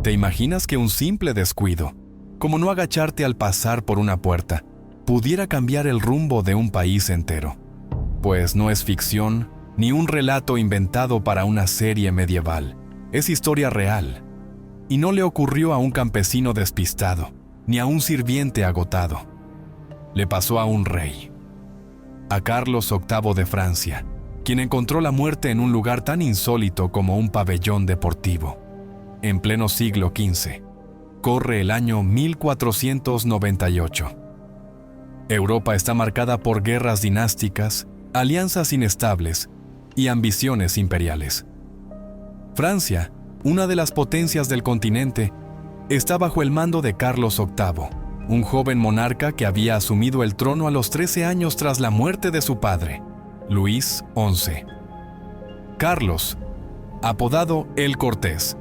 ¿Te imaginas que un simple descuido, como no agacharte al pasar por una puerta, pudiera cambiar el rumbo de un país entero? Pues no es ficción ni un relato inventado para una serie medieval. Es historia real. Y no le ocurrió a un campesino despistado, ni a un sirviente agotado. Le pasó a un rey, a Carlos VIII de Francia, quien encontró la muerte en un lugar tan insólito como un pabellón deportivo. En pleno siglo XV, corre el año 1498. Europa está marcada por guerras dinásticas, alianzas inestables y ambiciones imperiales. Francia, una de las potencias del continente, está bajo el mando de Carlos VIII, un joven monarca que había asumido el trono a los 13 años tras la muerte de su padre, Luis XI. Carlos, apodado El Cortés,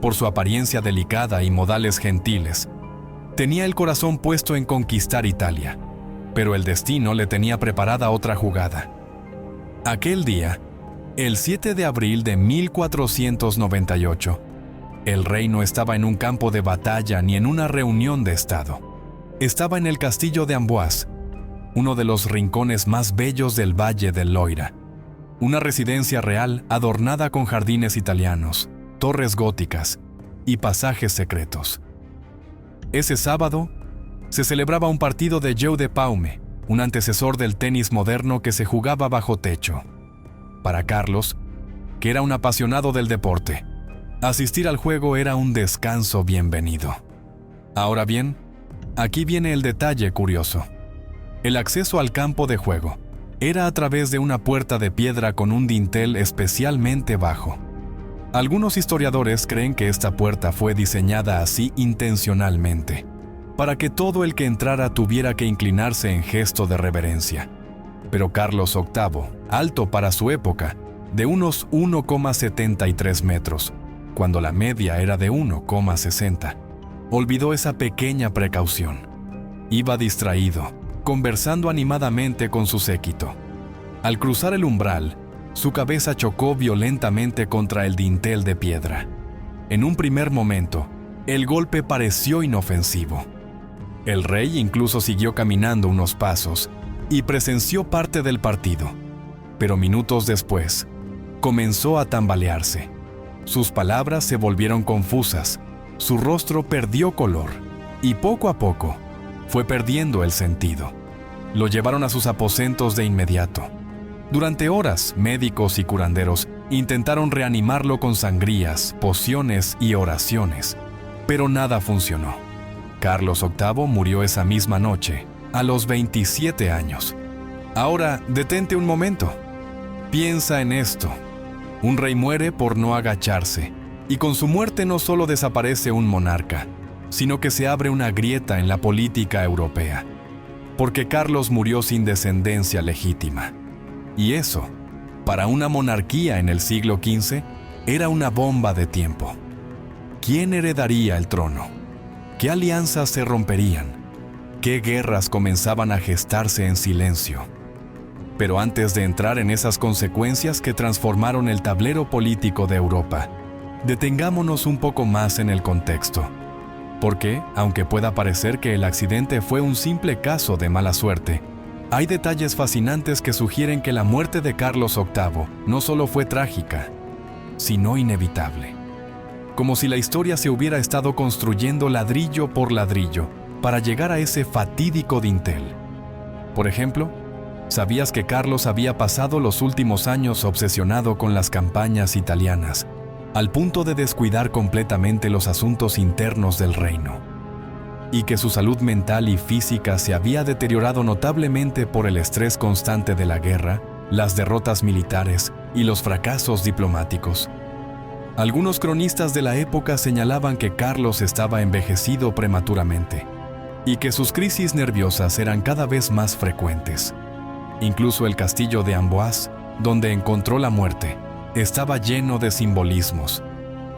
por su apariencia delicada y modales gentiles, tenía el corazón puesto en conquistar Italia, pero el destino le tenía preparada otra jugada. Aquel día, el 7 de abril de 1498, el rey no estaba en un campo de batalla ni en una reunión de estado. Estaba en el castillo de Amboise, uno de los rincones más bellos del Valle del Loira, una residencia real adornada con jardines italianos, torres góticas y pasajes secretos. Ese sábado se celebraba un partido de Jeu de Paume, un antecesor del tenis moderno que se jugaba bajo techo. Para Carlos, que era un apasionado del deporte, asistir al juego era un descanso bienvenido. Ahora bien, aquí viene el detalle curioso. El acceso al campo de juego era a través de una puerta de piedra con un dintel especialmente bajo. Algunos historiadores creen que esta puerta fue diseñada así intencionalmente, para que todo el que entrara tuviera que inclinarse en gesto de reverencia. Pero Carlos VIII, alto para su época, de unos 1,73 metros, cuando la media era de 1,60, olvidó esa pequeña precaución. Iba distraído, conversando animadamente con su séquito. Al cruzar el umbral, su cabeza chocó violentamente contra el dintel de piedra. En un primer momento, el golpe pareció inofensivo. El rey incluso siguió caminando unos pasos y presenció parte del partido. Pero minutos después, comenzó a tambalearse. Sus palabras se volvieron confusas, su rostro perdió color y poco a poco fue perdiendo el sentido. Lo llevaron a sus aposentos de inmediato. Durante horas, médicos y curanderos intentaron reanimarlo con sangrías, pociones y oraciones, pero nada funcionó. Carlos VIII murió esa misma noche, a los 27 años. Ahora, detente un momento. Piensa en esto. Un rey muere por no agacharse, y con su muerte no solo desaparece un monarca, sino que se abre una grieta en la política europea, porque Carlos murió sin descendencia legítima. Y eso, para una monarquía en el siglo XV, era una bomba de tiempo. ¿Quién heredaría el trono? ¿Qué alianzas se romperían? ¿Qué guerras comenzaban a gestarse en silencio? Pero antes de entrar en esas consecuencias que transformaron el tablero político de Europa, detengámonos un poco más en el contexto. Porque, aunque pueda parecer que el accidente fue un simple caso de mala suerte, hay detalles fascinantes que sugieren que la muerte de Carlos VIII no solo fue trágica, sino inevitable. Como si la historia se hubiera estado construyendo ladrillo por ladrillo para llegar a ese fatídico dintel. Por ejemplo, ¿sabías que Carlos había pasado los últimos años obsesionado con las campañas italianas, al punto de descuidar completamente los asuntos internos del reino? Y que su salud mental y física se había deteriorado notablemente por el estrés constante de la guerra, las derrotas militares y los fracasos diplomáticos. Algunos cronistas de la época señalaban que Carlos estaba envejecido prematuramente y que sus crisis nerviosas eran cada vez más frecuentes. Incluso el castillo de Amboise, donde encontró la muerte, estaba lleno de simbolismos.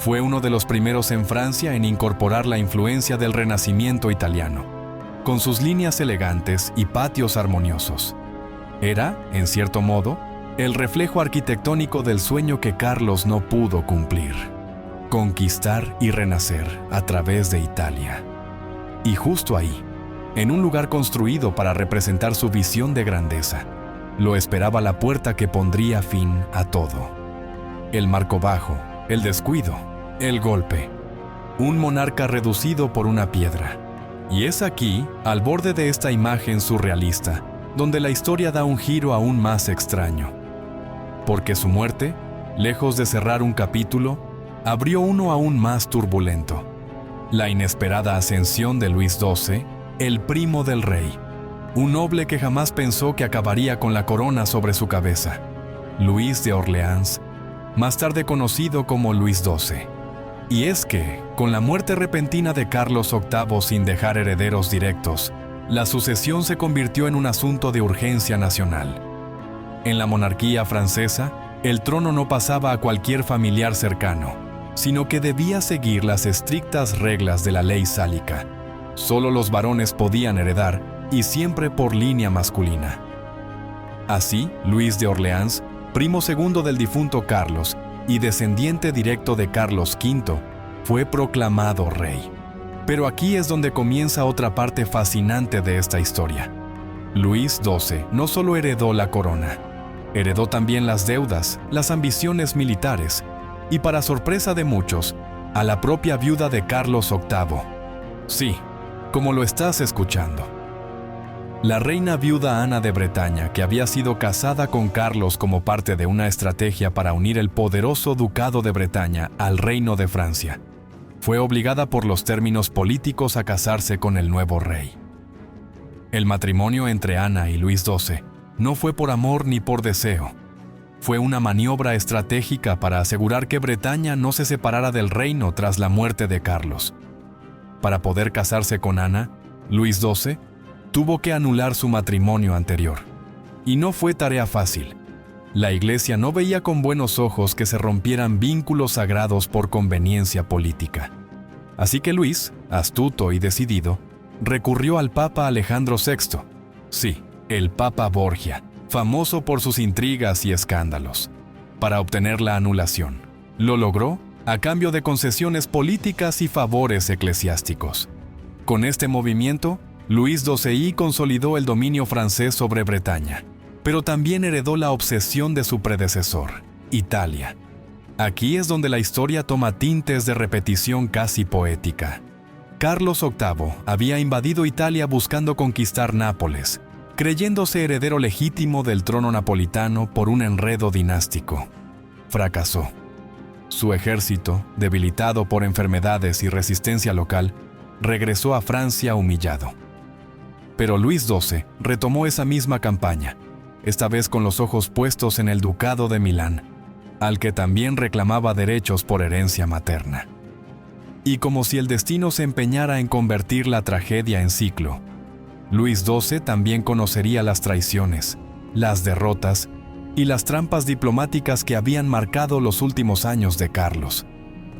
Fue uno de los primeros en Francia en incorporar la influencia del Renacimiento italiano, con sus líneas elegantes y patios armoniosos. Era, en cierto modo, el reflejo arquitectónico del sueño que Carlos no pudo cumplir. conquistar y renacer a través de Italia. Y justo ahí, en un lugar construido para representar su visión de grandeza, lo esperaba la puerta que pondría fin a todo. El marco bajo, el descuido, el golpe. Un monarca reducido por una piedra. Y es aquí, al borde de esta imagen surrealista, donde la historia da un giro aún más extraño. Porque su muerte, lejos de cerrar un capítulo, abrió uno aún más turbulento. La inesperada ascensión de Luis XII, el primo del rey. Un noble que jamás pensó que acabaría con la corona sobre su cabeza. Luis de Orleans, más tarde conocido como Luis XII. Y es que, con la muerte repentina de Carlos VIII sin dejar herederos directos, la sucesión se convirtió en un asunto de urgencia nacional. En la monarquía francesa, el trono no pasaba a cualquier familiar cercano, sino que debía seguir las estrictas reglas de la ley sálica. Solo los varones podían heredar, y siempre por línea masculina. Así, Luis de Orleans, primo segundo del difunto Carlos y descendiente directo de Carlos V, fue proclamado rey. Pero aquí es donde comienza otra parte fascinante de esta historia. Luis XII no solo heredó la corona, heredó también las deudas, las ambiciones militares y, para sorpresa de muchos, a la propia viuda de Carlos VIII. Sí, como lo estás escuchando. La reina viuda Ana de Bretaña, que había sido casada con Carlos como parte de una estrategia para unir el poderoso ducado de Bretaña al reino de Francia, fue obligada por los términos políticos a casarse con el nuevo rey. El matrimonio entre Ana y Luis XII no fue por amor ni por deseo. Fue una maniobra estratégica para asegurar que Bretaña no se separara del reino tras la muerte de Carlos. Para poder casarse con Ana, Luis XII tuvo que anular su matrimonio anterior. Y no fue tarea fácil. La Iglesia no veía con buenos ojos que se rompieran vínculos sagrados por conveniencia política. Así que Luis, astuto y decidido, recurrió al Papa Alejandro VI. Sí, el Papa Borgia, famoso por sus intrigas y escándalos, para obtener la anulación. Lo logró a cambio de concesiones políticas y favores eclesiásticos. Con este movimiento, Luis XII consolidó el dominio francés sobre Bretaña, pero también heredó la obsesión de su predecesor, Italia. Aquí es donde la historia toma tintes de repetición casi poética. Carlos VIII había invadido Italia buscando conquistar Nápoles, creyéndose heredero legítimo del trono napolitano por un enredo dinástico. Fracasó. Su ejército, debilitado por enfermedades y resistencia local, regresó a Francia humillado. Pero Luis XII retomó esa misma campaña, esta vez con los ojos puestos en el Ducado de Milán, al que también reclamaba derechos por herencia materna. Y como si el destino se empeñara en convertir la tragedia en ciclo, Luis XII también conocería las traiciones, las derrotas y las trampas diplomáticas que habían marcado los últimos años de Carlos.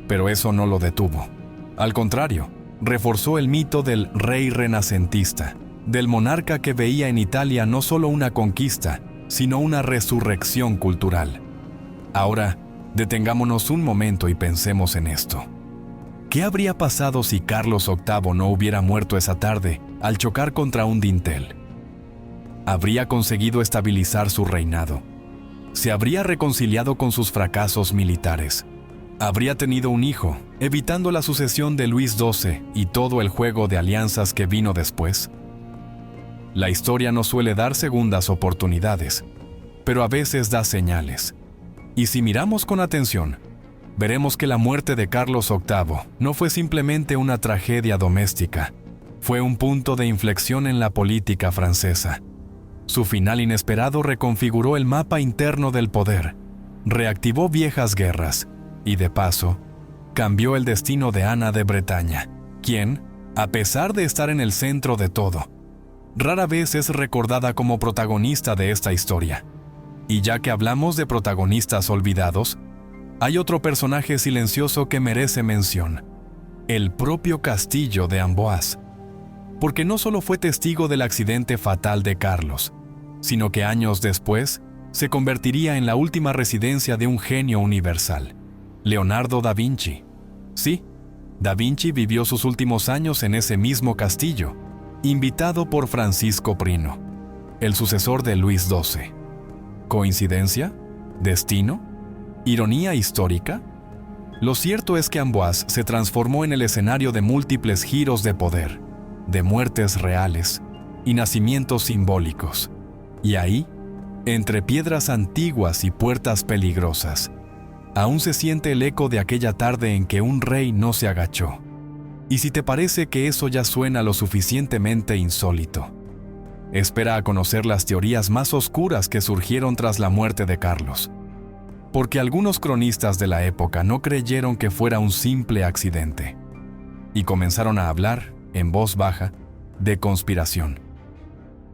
Pero eso no lo detuvo. Al contrario, reforzó el mito del rey renacentista, del monarca que veía en Italia no solo una conquista, sino una resurrección cultural. Ahora, detengámonos un momento y pensemos en esto. ¿Qué habría pasado si Carlos VIII no hubiera muerto esa tarde al chocar contra un dintel? ¿Habría conseguido estabilizar su reinado? ¿Se habría reconciliado con sus fracasos militares? ¿Habría tenido un hijo, evitando la sucesión de Luis XII y todo el juego de alianzas que vino después? La historia no suele dar segundas oportunidades, pero a veces da señales. Y si miramos con atención, veremos que la muerte de Carlos VIII no fue simplemente una tragedia doméstica, fue un punto de inflexión en la política francesa. Su final inesperado reconfiguró el mapa interno del poder, reactivó viejas guerras y, de paso, cambió el destino de Ana de Bretaña, quien, a pesar de estar en el centro de todo, rara vez es recordada como protagonista de esta historia. Y ya que hablamos de protagonistas olvidados, hay otro personaje silencioso que merece mención: el propio castillo de Amboise. Porque no solo fue testigo del accidente fatal de Carlos, sino que años después se convertiría en la última residencia de un genio universal, Leonardo da Vinci. Sí, Da Vinci vivió sus últimos años en ese mismo castillo, invitado por Francisco I, el sucesor de Luis XII. ¿Coincidencia? ¿Destino? ¿Ironía histórica? Lo cierto es que Amboise se transformó en el escenario de múltiples giros de poder, de muertes reales y nacimientos simbólicos. Y ahí, entre piedras antiguas y puertas peligrosas, aún se siente el eco de aquella tarde en que un rey no se agachó. Y si te parece que eso ya suena lo suficientemente insólito, espera a conocer las teorías más oscuras que surgieron tras la muerte de Carlos. Porque algunos cronistas de la época no creyeron que fuera un simple accidente, y comenzaron a hablar, en voz baja, de conspiración.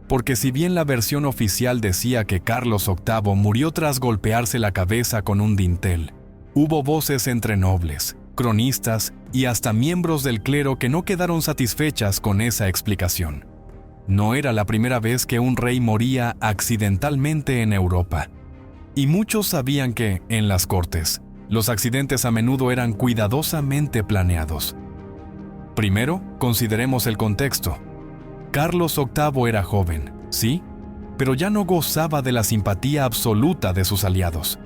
Porque si bien la versión oficial decía que Carlos VIII murió tras golpearse la cabeza con un dintel, hubo voces entre nobles, cronistas y hasta miembros del clero que no quedaron satisfechas con esa explicación. No era la primera vez que un rey moría accidentalmente en Europa. Y muchos sabían que, en las cortes, los accidentes a menudo eran cuidadosamente planeados. Primero, consideremos el contexto. Carlos VIII era joven, sí, pero ya no gozaba de la simpatía absoluta de sus aliados.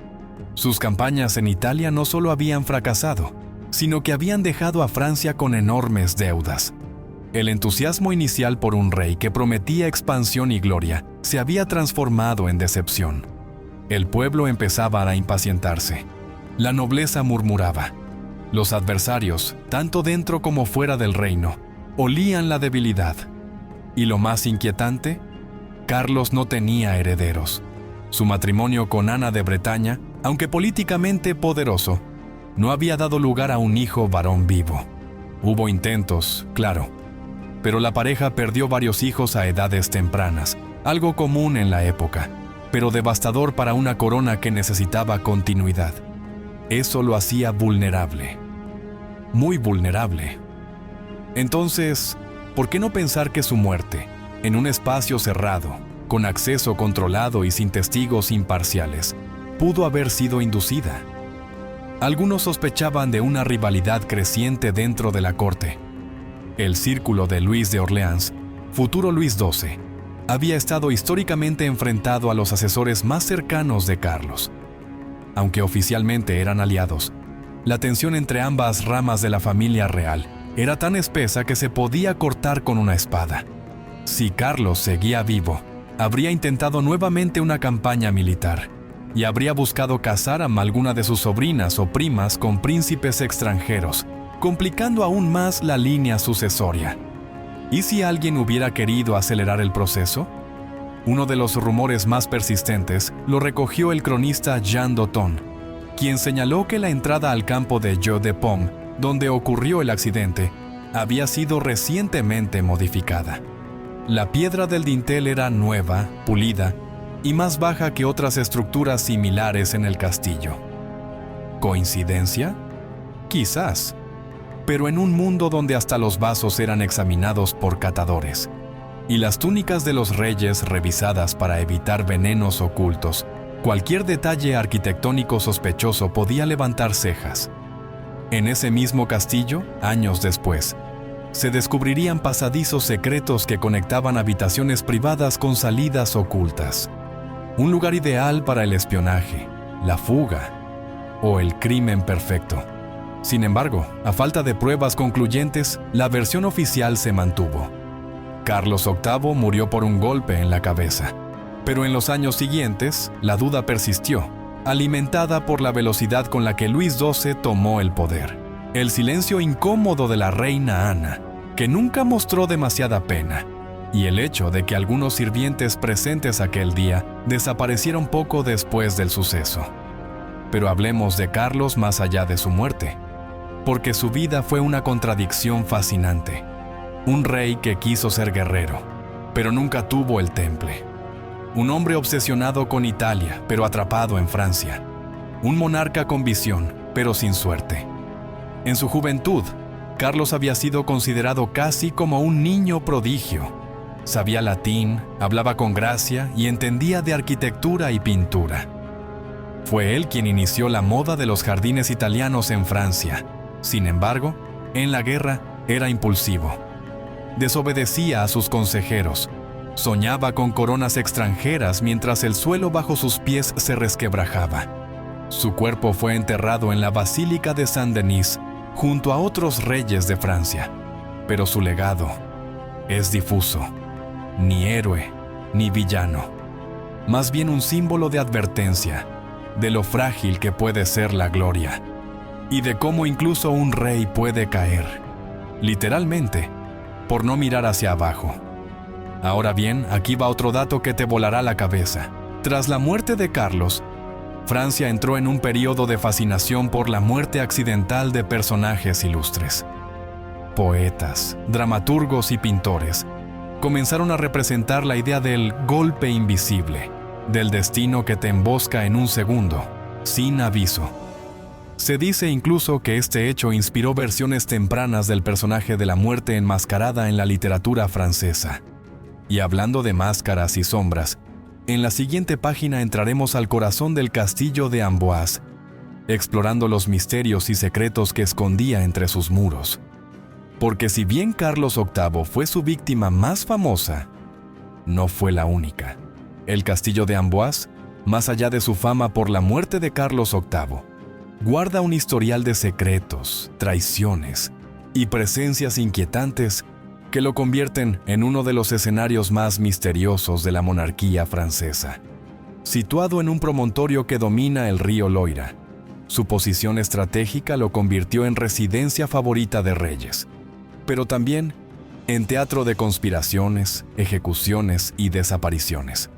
Sus campañas en Italia no solo habían fracasado, sino que habían dejado a Francia con enormes deudas. El entusiasmo inicial por un rey que prometía expansión y gloria se había transformado en decepción. El pueblo empezaba a impacientarse. La nobleza murmuraba. Los adversarios, tanto dentro como fuera del reino, olían la debilidad. Y lo más inquietante, Carlos no tenía herederos. Su matrimonio con Ana de Bretaña, aunque políticamente poderoso, no había dado lugar a un hijo varón vivo. Hubo intentos, claro, pero la pareja perdió varios hijos a edades tempranas, algo común en la época, pero devastador para una corona que necesitaba continuidad. Eso lo hacía vulnerable. Muy vulnerable. Entonces, ¿por qué no pensar que su muerte, en un espacio cerrado, con acceso controlado y sin testigos imparciales, pudo haber sido inducida? Algunos sospechaban de una rivalidad creciente dentro de la corte. El círculo de Luis de Orleans, futuro Luis XII, había estado históricamente enfrentado a los asesores más cercanos de Carlos. Aunque oficialmente eran aliados, la tensión entre ambas ramas de la familia real era tan espesa que se podía cortar con una espada. Si Carlos seguía vivo, habría intentado nuevamente una campaña militar y habría buscado casar a alguna de sus sobrinas o primas con príncipes extranjeros, complicando aún más la línea sucesoria. ¿Y si alguien hubiera querido acelerar el proceso? Uno de los rumores más persistentes lo recogió el cronista Jean d'Auton, quien señaló que la entrada al campo de Jeu de Paume, donde ocurrió el accidente, había sido recientemente modificada. La piedra del dintel era nueva, pulida y más baja que otras estructuras similares en el castillo. ¿Coincidencia? Quizás. Pero en un mundo donde hasta los vasos eran examinados por catadores, y las túnicas de los reyes revisadas para evitar venenos ocultos, cualquier detalle arquitectónico sospechoso podía levantar cejas. En ese mismo castillo, años después, se descubrirían pasadizos secretos que conectaban habitaciones privadas con salidas ocultas. Un lugar ideal para el espionaje, la fuga o el crimen perfecto. Sin embargo, a falta de pruebas concluyentes, la versión oficial se mantuvo. Carlos VIII murió por un golpe en la cabeza. Pero en los años siguientes, la duda persistió, alimentada por la velocidad con la que Luis XII tomó el poder. El silencio incómodo de la reina Ana, que nunca mostró demasiada pena, y el hecho de que algunos sirvientes presentes aquel día desaparecieron poco después del suceso. Pero hablemos de Carlos más allá de su muerte, porque su vida fue una contradicción fascinante. Un rey que quiso ser guerrero, pero nunca tuvo el temple. Un hombre obsesionado con Italia, pero atrapado en Francia. Un monarca con visión, pero sin suerte. En su juventud, Carlos había sido considerado casi como un niño prodigio. Sabía latín, hablaba con gracia y entendía de arquitectura y pintura. Fue él quien inició la moda de los jardines italianos en Francia, Sin embargo, en la guerra era impulsivo. Desobedecía a sus consejeros. Soñaba con coronas extranjeras mientras el suelo bajo sus pies se resquebrajaba. Su cuerpo fue enterrado en la Basílica de Saint-Denis junto a otros reyes de Francia. Pero su legado es difuso. Ni héroe, ni villano. Más bien un símbolo de advertencia de lo frágil que puede ser la gloria y de cómo incluso un rey puede caer, literalmente, por no mirar hacia abajo. Ahora bien, aquí va otro dato que te volará la cabeza. Tras la muerte de Carlos, Francia entró en un periodo de fascinación por la muerte accidental de personajes ilustres. Poetas, dramaturgos y pintores comenzaron a representar la idea del golpe invisible, del destino que te embosca en un segundo, sin aviso. Se dice incluso que este hecho inspiró versiones tempranas del personaje de la muerte enmascarada en la literatura francesa. Y hablando de máscaras y sombras, en la siguiente página entraremos al corazón del castillo de Amboise, explorando los misterios y secretos que escondía entre sus muros. Porque si bien Carlos VIII fue su víctima más famosa, no fue la única. El castillo de Amboise, más allá de su fama por la muerte de Carlos VIII, guarda un historial de secretos, traiciones y presencias inquietantes que lo convierten en uno de los escenarios más misteriosos de la monarquía francesa. Situado en un promontorio que domina el río Loira, su posición estratégica lo convirtió en residencia favorita de reyes, pero también en teatro de conspiraciones, ejecuciones y desapariciones.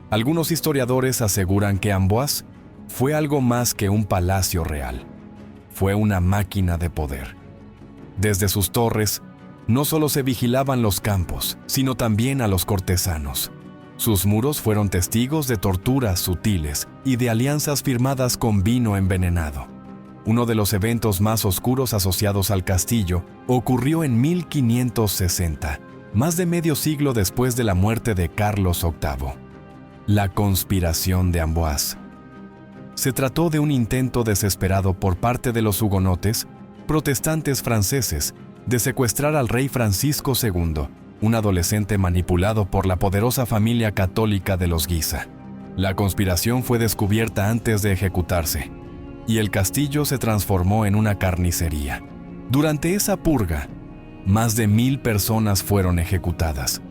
Algunos historiadores aseguran que Amboise fue algo más que un palacio real. Fue una máquina de poder. Desde sus torres, no solo se vigilaban los campos, sino también a los cortesanos. Sus muros fueron testigos de torturas sutiles y de alianzas firmadas con vino envenenado. Uno de los eventos más oscuros asociados al castillo ocurrió en 1560, más de medio siglo después de la muerte de Carlos VIII. La conspiración de Amboise. Se trató de un intento desesperado por parte de los hugonotes, protestantes franceses, de secuestrar al rey Francisco II, un adolescente manipulado por la poderosa familia católica de los Guisa. La conspiración fue descubierta antes de ejecutarse, y el castillo se transformó en una carnicería. Durante esa purga, más de 1000 personas fueron ejecutadas.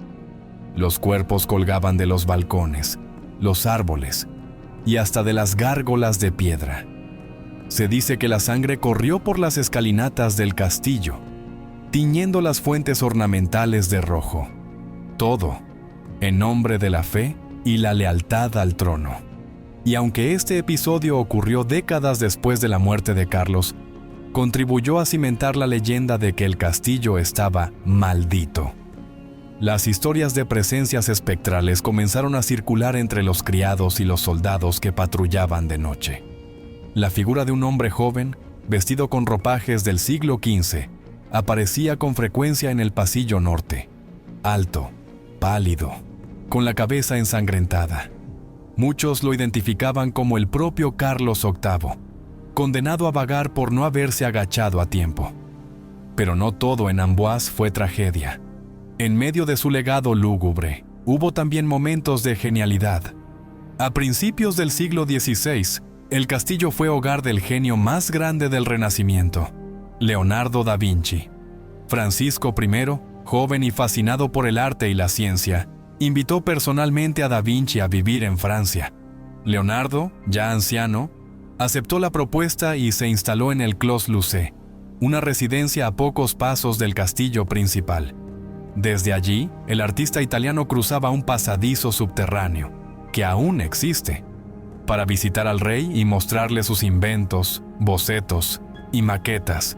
Los cuerpos colgaban de los balcones, los árboles y hasta de las gárgolas de piedra. Se dice que la sangre corrió por las escalinatas del castillo, tiñendo las fuentes ornamentales de rojo. Todo en nombre de la fe y la lealtad al trono. Y aunque este episodio ocurrió décadas después de la muerte de Carlos, contribuyó a cimentar la leyenda de que el castillo estaba maldito. Las historias de presencias espectrales comenzaron a circular entre los criados y los soldados que patrullaban de noche. La figura de un hombre joven, vestido con ropajes del siglo XV, aparecía con frecuencia en el pasillo norte, alto, pálido, con la cabeza ensangrentada. Muchos lo identificaban como el propio Carlos VIII, condenado a vagar por no haberse agachado a tiempo. Pero no todo en Amboise fue tragedia. En medio de su legado lúgubre, hubo también momentos de genialidad. A principios del siglo XVI, el castillo fue hogar del genio más grande del Renacimiento, Leonardo da Vinci. Francisco I, joven y fascinado por el arte y la ciencia, invitó personalmente a da Vinci a vivir en Francia. Leonardo, ya anciano, aceptó la propuesta y se instaló en el Clos Lucé, una residencia a pocos pasos del castillo principal. Desde allí, el artista italiano cruzaba un pasadizo subterráneo, que aún existe, para visitar al rey y mostrarle sus inventos, bocetos y maquetas.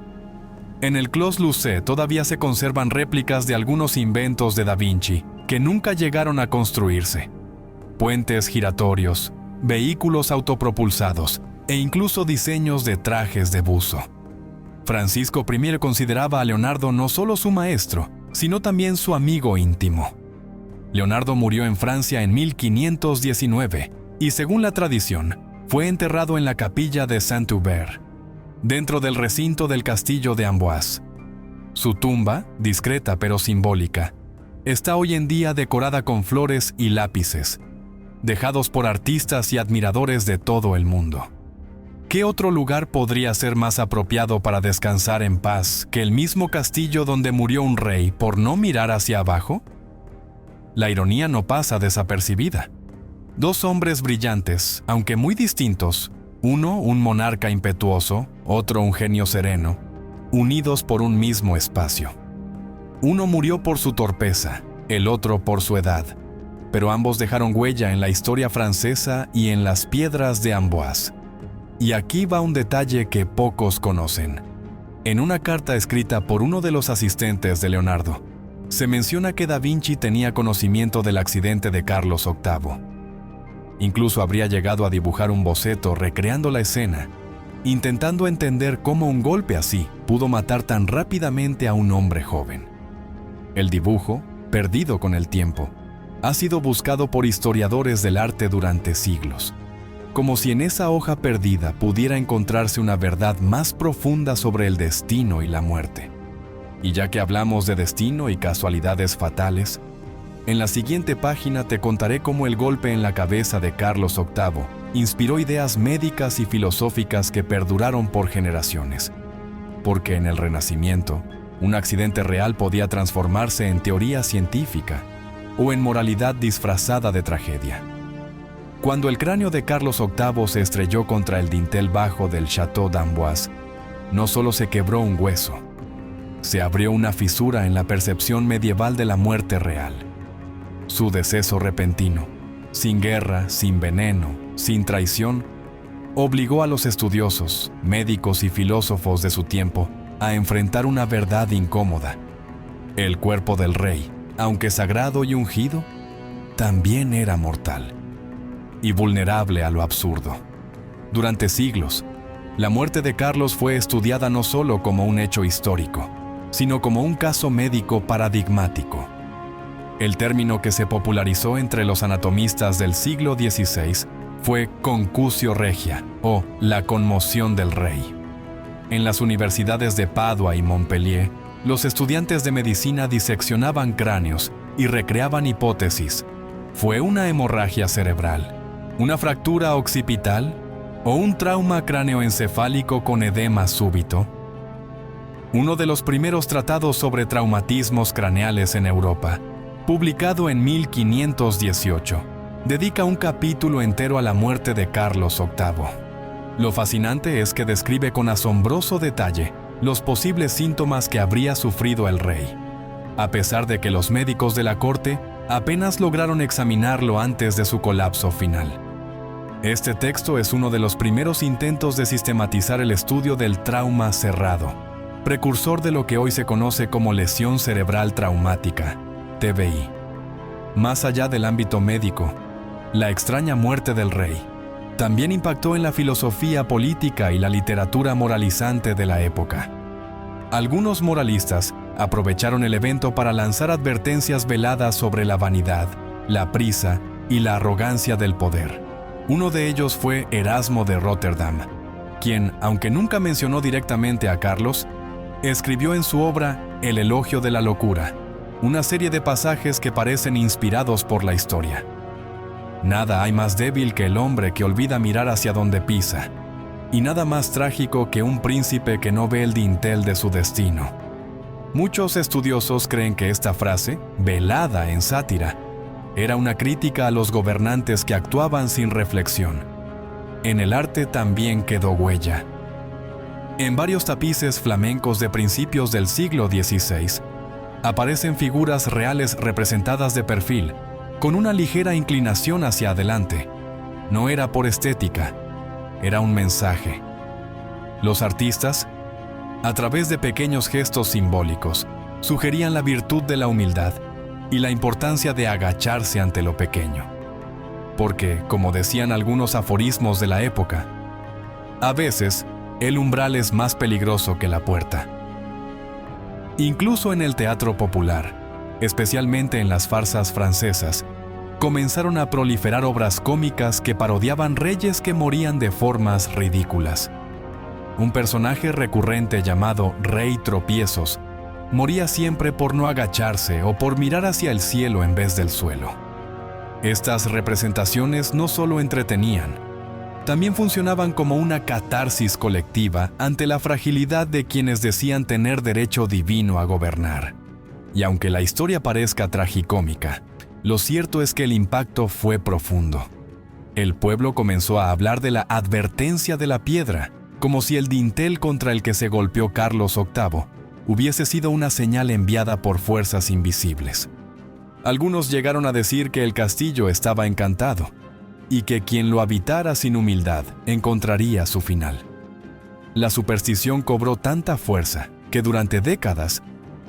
En el Clos Lucé todavía se conservan réplicas de algunos inventos de Da Vinci que nunca llegaron a construirse. Puentes giratorios, vehículos autopropulsados e incluso diseños de trajes de buzo. Francisco I consideraba a Leonardo no solo su maestro, sino también su amigo íntimo. Leonardo murió en Francia en 1519 y, según la tradición, fue enterrado en la capilla de Saint-Hubert. dentro del recinto del castillo de Amboise. Su tumba, discreta pero simbólica, está hoy en día decorada con flores y lápices, dejados por artistas y admiradores de todo el mundo. ¿Qué otro lugar podría ser más apropiado para descansar en paz que el mismo castillo donde murió un rey por no mirar hacia abajo? La ironía no pasa desapercibida. Dos hombres brillantes, aunque muy distintos, uno un monarca impetuoso, otro un genio sereno, unidos por un mismo espacio. Uno murió por su torpeza, el otro por su edad, pero ambos dejaron huella en la historia francesa y en las piedras de Amboise. Y aquí va un detalle que pocos conocen. En una carta escrita por uno de los asistentes de Leonardo, se menciona que Da Vinci tenía conocimiento del accidente de Carlos VIII. Incluso habría llegado a dibujar un boceto recreando la escena, intentando entender cómo un golpe así pudo matar tan rápidamente a un hombre joven. El dibujo, perdido con el tiempo, ha sido buscado por historiadores del arte durante siglos, como si en esa hoja perdida pudiera encontrarse una verdad más profunda sobre el destino y la muerte. Y ya que hablamos de destino y casualidades fatales, en la siguiente página te contaré cómo el golpe en la cabeza de Carlos VIII inspiró ideas médicas y filosóficas que perduraron por generaciones. Porque en el Renacimiento, un accidente real podía transformarse en teoría científica o en moralidad disfrazada de tragedia. Cuando el cráneo de Carlos VIII se estrelló contra el dintel bajo del Château d'Amboise, no solo se quebró un hueso, se abrió una fisura en la percepción medieval de la muerte real. Su deceso repentino, sin guerra, sin veneno, sin traición, obligó a los estudiosos, médicos y filósofos de su tiempo a enfrentar una verdad incómoda. El cuerpo del rey, aunque sagrado y ungido, también era mortal y vulnerable a lo absurdo. Durante siglos, la muerte de Carlos fue estudiada no solo como un hecho histórico, sino como un caso médico paradigmático. El término que se popularizó entre los anatomistas del siglo XVI fue concusio regia, o la conmoción del rey. En las universidades de Padua y Montpellier, los estudiantes de medicina diseccionaban cráneos y recreaban hipótesis. ¿Fue una hemorragia cerebral, una fractura occipital o un trauma cráneoencefálico con edema súbito? Uno de los primeros tratados sobre traumatismos craneales en Europa, publicado en 1518, dedica un capítulo entero a la muerte de Carlos VIII. Lo fascinante es que describe con asombroso detalle los posibles síntomas que habría sufrido el rey, a pesar de que los médicos de la corte apenas lograron examinarlo antes de su colapso final. Este texto es uno de los primeros intentos de sistematizar el estudio del trauma cerrado, precursor de lo que hoy se conoce como lesión cerebral traumática, TBI. Más allá del ámbito médico, la extraña muerte del rey también impactó en la filosofía política y la literatura moralizante de la época. Algunos moralistas aprovecharon el evento para lanzar advertencias veladas sobre la vanidad, la prisa y la arrogancia del poder. Uno de ellos fue Erasmo de Rotterdam, quien, aunque nunca mencionó directamente a Carlos, escribió en su obra El elogio de la locura, una serie de pasajes que parecen inspirados por la historia. Nada hay más débil que el hombre que olvida mirar hacia donde pisa, y nada más trágico que un príncipe que no ve el dintel de su destino. Muchos estudiosos creen que esta frase, velada en sátira, era una crítica a los gobernantes que actuaban sin reflexión. En el arte también quedó huella. En varios tapices flamencos de principios del siglo XVI, aparecen figuras reales representadas de perfil, con una ligera inclinación hacia adelante. No era por estética, era un mensaje. Los artistas, a través de pequeños gestos simbólicos, sugerían la virtud de la humildad y la importancia de agacharse ante lo pequeño. Porque, como decían algunos aforismos de la época, a veces el umbral es más peligroso que la puerta. Incluso en el teatro popular, especialmente en las farsas francesas, comenzaron a proliferar obras cómicas que parodiaban reyes que morían de formas ridículas. un personaje recurrente llamado Rey Tropiezos, moría siempre por no agacharse o por mirar hacia el cielo en vez del suelo. Estas representaciones no solo entretenían, también funcionaban como una catarsis colectiva ante la fragilidad de quienes decían tener derecho divino a gobernar. Y aunque la historia parezca tragicómica, lo cierto es que el impacto fue profundo. El pueblo comenzó a hablar de la advertencia de la piedra, como si el dintel contra el que se golpeó Carlos VIII hubiese sido una señal enviada por fuerzas invisibles. Algunos llegaron a decir que el castillo estaba encantado y que quien lo habitara sin humildad encontraría su final. La superstición cobró tanta fuerza que durante décadas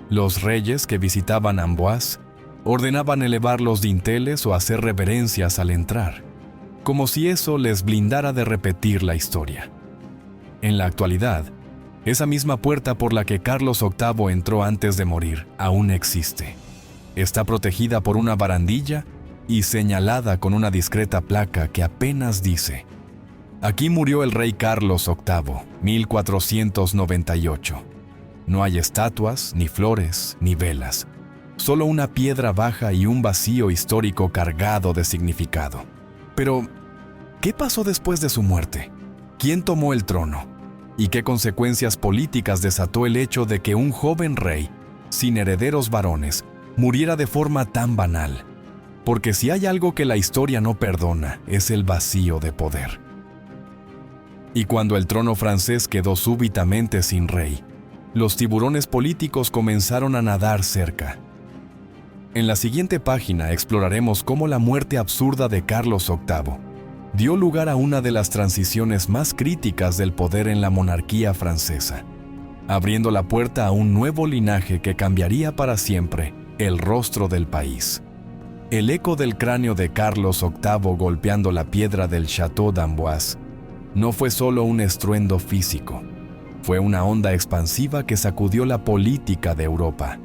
los reyes que visitaban Amboise ordenaban elevar los dinteles o hacer reverencias al entrar, como si eso les blindara de repetir la historia. En la actualidad, esa misma puerta por la que Carlos VIII entró antes de morir aún existe. Está protegida por una barandilla y señalada con una discreta placa que apenas dice: «Aquí murió el rey Carlos VIII, 1498». No hay estatuas, ni flores, ni velas. Solo una piedra baja y un vacío histórico cargado de significado. Pero, ¿qué pasó después de su muerte? ¿Quién tomó el trono? ¿Y qué consecuencias políticas desató el hecho de que un joven rey, sin herederos varones, muriera de forma tan banal? Porque si hay algo que la historia no perdona, es el vacío de poder. Y cuando el trono francés quedó súbitamente sin rey, los tiburones políticos comenzaron a nadar cerca. En la siguiente página exploraremos cómo la muerte absurda de Carlos VIII dio lugar a una de las transiciones más críticas del poder en la monarquía francesa, abriendo la puerta a un nuevo linaje que cambiaría para siempre el rostro del país. El eco del cráneo de Carlos VIII golpeando la piedra del Château d'Amboise no fue solo un estruendo físico, fue una onda expansiva que sacudió la política de Europa,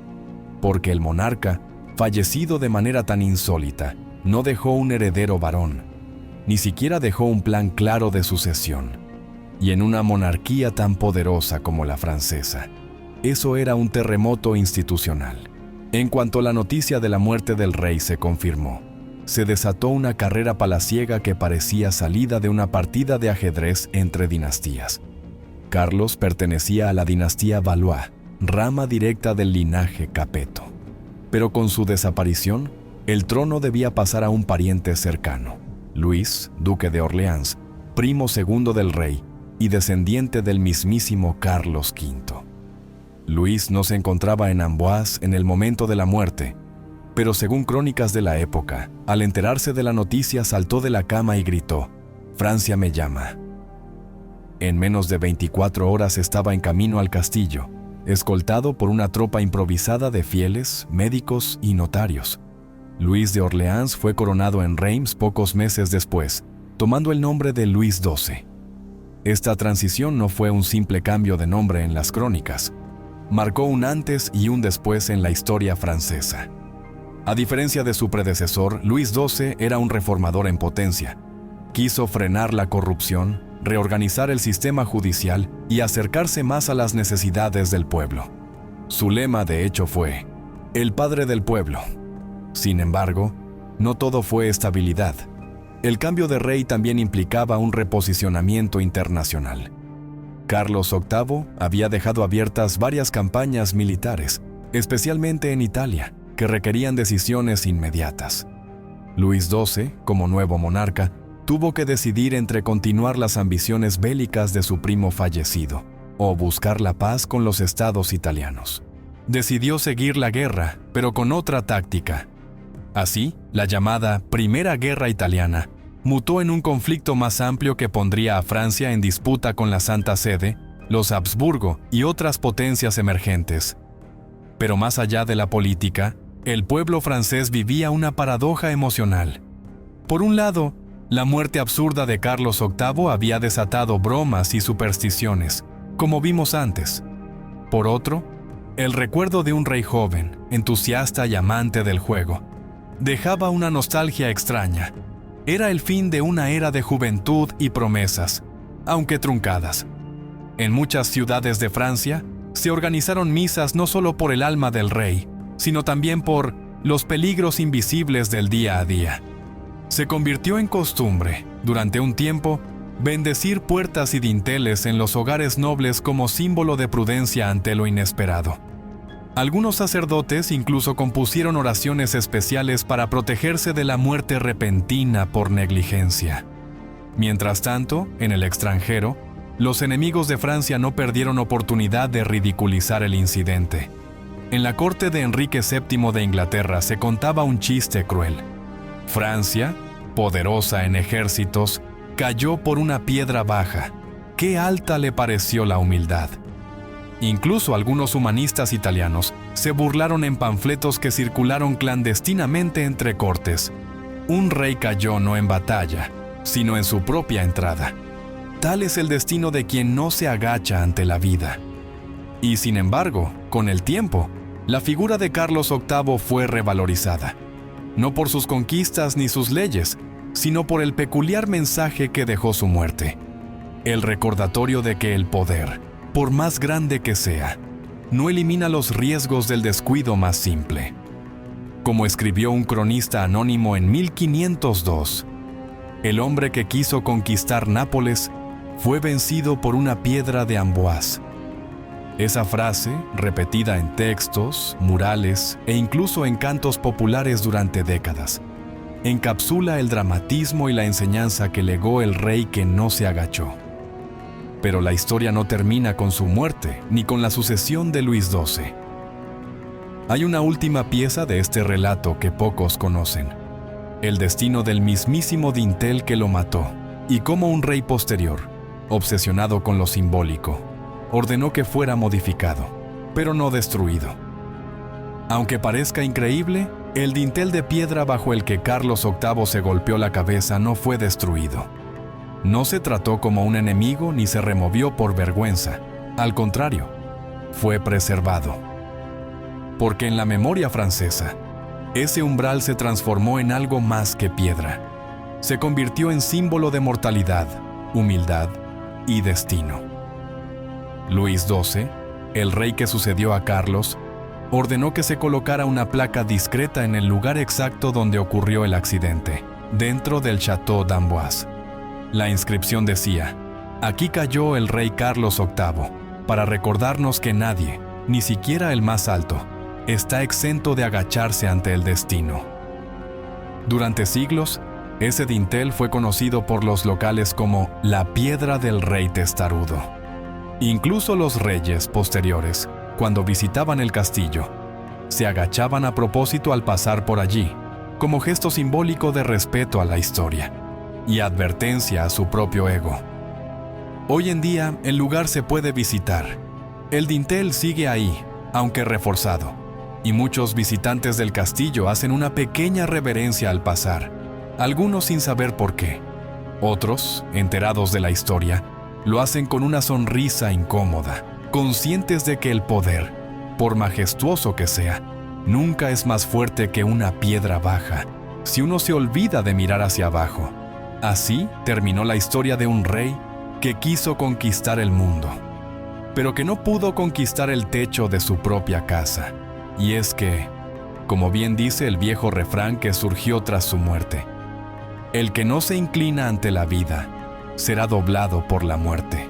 porque el monarca, fallecido de manera tan insólita, no dejó un heredero varón, ni siquiera dejó un plan claro de sucesión. Y en una monarquía tan poderosa como la francesa, eso era un terremoto institucional. En cuanto la noticia de la muerte del rey se confirmó, se desató una carrera palaciega que parecía salida de una partida de ajedrez entre dinastías. Carlos pertenecía a la dinastía Valois, rama directa del linaje Capeto. Pero con su desaparición, el trono debía pasar a un pariente cercano, Luis, duque de Orleans, primo segundo del rey y descendiente del mismísimo Carlos V. Luis no se encontraba en Amboise en el momento de la muerte, pero según crónicas de la época, al enterarse de la noticia saltó de la cama y gritó: «Francia me llama». En menos de 24 horas estaba en camino al castillo, escoltado por una tropa improvisada de fieles, médicos y notarios. Luis de Orleans fue coronado en Reims pocos meses después, tomando el nombre de Luis XII. Esta transición no fue un simple cambio de nombre en las crónicas. Marcó un antes y un después en la historia francesa. A diferencia de su predecesor, Luis XII era un reformador en potencia. Quiso frenar la corrupción, reorganizar el sistema judicial y acercarse más a las necesidades del pueblo. Su lema, de hecho, fue: «El padre del pueblo». Sin embargo, no todo fue estabilidad. El cambio de rey también implicaba un reposicionamiento internacional. Carlos VIII había dejado abiertas varias campañas militares, especialmente en Italia, que requerían decisiones inmediatas. Luis XII, como nuevo monarca, tuvo que decidir entre continuar las ambiciones bélicas de su primo fallecido o buscar la paz con los estados italianos. Decidió seguir la guerra, pero con otra táctica. Así, la llamada Primera Guerra Italiana mutó en un conflicto más amplio que pondría a Francia en disputa con la Santa Sede, los Habsburgo y otras potencias emergentes. Pero más allá de la política, el pueblo francés vivía una paradoja emocional. Por un lado, la muerte absurda de Carlos VIII había desatado bromas y supersticiones, como vimos antes. Por otro, el recuerdo de un rey joven, entusiasta y amante del juego, dejaba una nostalgia extraña. Era el fin de una era de juventud y promesas, aunque truncadas. En muchas ciudades de Francia se organizaron misas no solo por el alma del rey, sino también por los peligros invisibles del día a día. Se convirtió en costumbre, durante un tiempo, bendecir puertas y dinteles en los hogares nobles como símbolo de prudencia ante lo inesperado. Algunos sacerdotes incluso compusieron oraciones especiales para protegerse de la muerte repentina por negligencia. Mientras tanto, en el extranjero, los enemigos de Francia no perdieron oportunidad de ridiculizar el incidente. En la corte de Enrique VII de Inglaterra se contaba un chiste cruel. Francia, poderosa en ejércitos, cayó por una piedra baja. ¡Qué alta le pareció la humildad! Incluso algunos humanistas italianos se burlaron en panfletos que circularon clandestinamente entre cortes. Un rey cayó no en batalla, sino en su propia entrada. Tal es el destino de quien no se agacha ante la vida. Y sin embargo, con el tiempo, la figura de Carlos VIII fue revalorizada. No por sus conquistas ni sus leyes, sino por el peculiar mensaje que dejó su muerte. El recordatorio de que el poder, por más grande que sea, no elimina los riesgos del descuido más simple. Como escribió un cronista anónimo en 1502, el hombre que quiso conquistar Nápoles fue vencido por una piedra de Amboise. Esa frase, repetida en textos, murales e incluso en cantos populares durante décadas, encapsula el dramatismo y la enseñanza que legó el rey que no se agachó. Pero la historia no termina con su muerte, ni con la sucesión de Luis XII. Hay una última pieza de este relato que pocos conocen: el destino del mismísimo dintel que lo mató, y cómo un rey posterior, obsesionado con lo simbólico, ordenó que fuera modificado, pero no destruido. Aunque parezca increíble, el dintel de piedra bajo el que Carlos VIII se golpeó la cabeza no fue destruido. No se trató como un enemigo ni se removió por vergüenza. Al contrario, fue preservado. Porque en la memoria francesa, ese umbral se transformó en algo más que piedra. Se convirtió en símbolo de mortalidad, humildad y destino. Luis XII, el rey que sucedió a Carlos, ordenó que se colocara una placa discreta en el lugar exacto donde ocurrió el accidente, dentro del Château d'Amboise. La inscripción decía: «Aquí cayó el rey Carlos VIII», para recordarnos que nadie, ni siquiera el más alto, está exento de agacharse ante el destino. Durante siglos, ese dintel fue conocido por los locales como la piedra del rey testarudo. Incluso los reyes posteriores, cuando visitaban el castillo, se agachaban a propósito al pasar por allí, como gesto simbólico de respeto a la historia y advertencia a su propio ego. Hoy en día, el lugar se puede visitar. El dintel sigue ahí, aunque reforzado, y muchos visitantes del castillo hacen una pequeña reverencia al pasar, algunos sin saber por qué. Otros, enterados de la historia, lo hacen con una sonrisa incómoda, conscientes de que el poder, por majestuoso que sea, nunca es más fuerte que una piedra baja, si uno se olvida de mirar hacia abajo. Así terminó la historia de un rey que quiso conquistar el mundo, pero que no pudo conquistar el techo de su propia casa. Y es que, como bien dice el viejo refrán que surgió tras su muerte, el que no se inclina ante la vida será doblado por la muerte.